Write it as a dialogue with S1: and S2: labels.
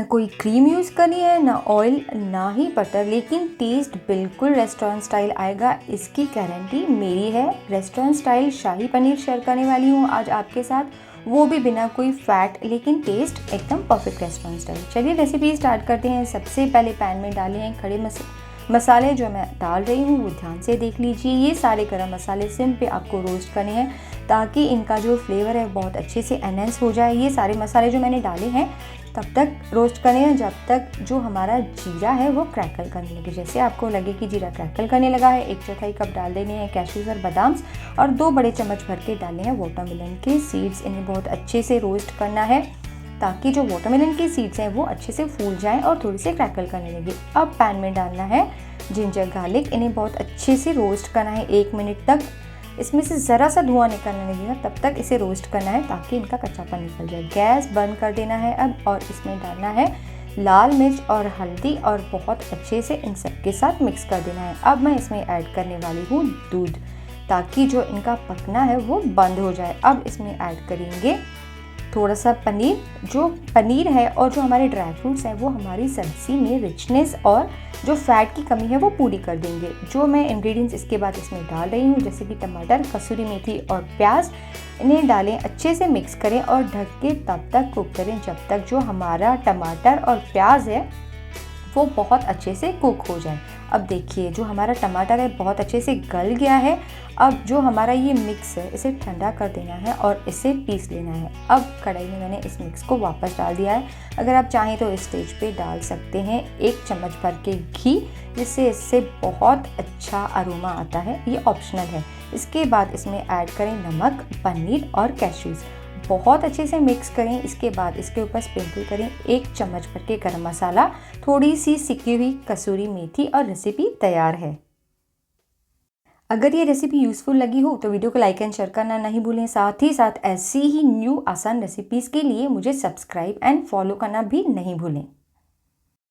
S1: कोई cream use करनी है, ना ऑयल ना ही बटर, लेकिन टेस्ट बिल्कुल रेस्टोरेंट स्टाइल आएगा, इसकी गारंटी मेरी है। रेस्टोरेंट स्टाइल शाही पनीर शेयर करने वाली हूँ आज आपके साथ, वो भी बिना कोई फैट, लेकिन टेस्ट एकदम परफेक्ट रेस्टोरेंट स्टाइल। चलिए रेसिपी स्टार्ट करते हैं। सबसे पहले पैन में डाले हैं खड़े मसाले जो मैं डाल रही हूँ वो ध्यान से देख लीजिए। ये सारे गरम मसाले सिम पे आपको रोस्ट करने हैं ताकि इनका जो फ्लेवर है बहुत अच्छे से एनहेंस हो जाए। ये सारे मसाले जो मैंने डाले हैं तब तक रोस्ट करने हैं जब तक जो हमारा जीरा है वो क्रैकल करने लगे। जैसे आपको लगे कि जीरा क्रैकल करने लगा है, 1/4 कप डाल देने हैं कैश्यूज और बादाम, और 2 बड़े चम्मच भर के डालने हैं वाटरमेलन के सीड्स। इन्हें बहुत अच्छे से रोस्ट करना है ताकि जो वाटरमेलन की सीड्स हैं वो अच्छे से फूल जाएं और थोड़ी से क्रैकल करने लगे। अब पैन में डालना है जिंजर गार्लिक, इन्हें बहुत अच्छे से रोस्ट करना है 1 मिनट तक। इसमें से ज़रा सा धुआं निकलने लगेगा तब तक इसे रोस्ट करना है ताकि इनका कच्चापन निकल जाए। गैस बंद कर देना है अब, और इसमें डालना है लाल मिर्च और हल्दी और बहुत अच्छे से इन सब के साथ मिक्स कर देना है। अब मैं इसमें ऐड करने वाली हूँ दूध ताकि जो इनका पकना है वो बंद हो जाए। अब इसमें ऐड करेंगे थोड़ा सा पनीर। जो पनीर है और जो हमारे ड्राई फ्रूट्स हैं वो हमारी सब्ज़ी में रिचनेस और जो फैट की कमी है वो पूरी कर देंगे। जो मैं इंग्रेडिएंट्स इसके बाद इसमें डाल रही हूँ जैसे कि टमाटर, कसूरी मेथी और प्याज, इन्हें डालें, अच्छे से मिक्स करें और ढक के तब तक कुक करें जब तक जो हमारा टमाटर और प्याज है वो बहुत अच्छे से कुक हो जाए। अब देखिए जो हमारा टमाटर है बहुत अच्छे से गल गया है। अब जो हमारा ये मिक्स है इसे ठंडा कर देना है और इसे पीस लेना है। अब कढ़ाई में मैंने इस मिक्स को वापस डाल दिया है। अगर आप चाहें तो इस स्टेज पे डाल सकते हैं 1 चम्मच भर के घी, जिससे इससे बहुत अच्छा अरोमा आता है। ये ऑप्शनल है। इसके बाद इसमें ऐड करें नमक, पनीर और कैश्यूज़, बहुत अच्छे से मिक्स करें। इसके बाद इसके ऊपर स्प्रिंकल करें 1 चम्मच भर के गरम मसाला, थोड़ी सी सिकी हुई कसूरी मेथी, और रेसिपी तैयार है। अगर ये रेसिपी यूज़फुल लगी हो तो वीडियो को लाइक एंड शेयर करना नहीं भूलें। साथ ही साथ ऐसी ही न्यू आसान रेसिपीज़ के लिए मुझे सब्सक्राइब एंड फॉलो करना भी नहीं भूलें।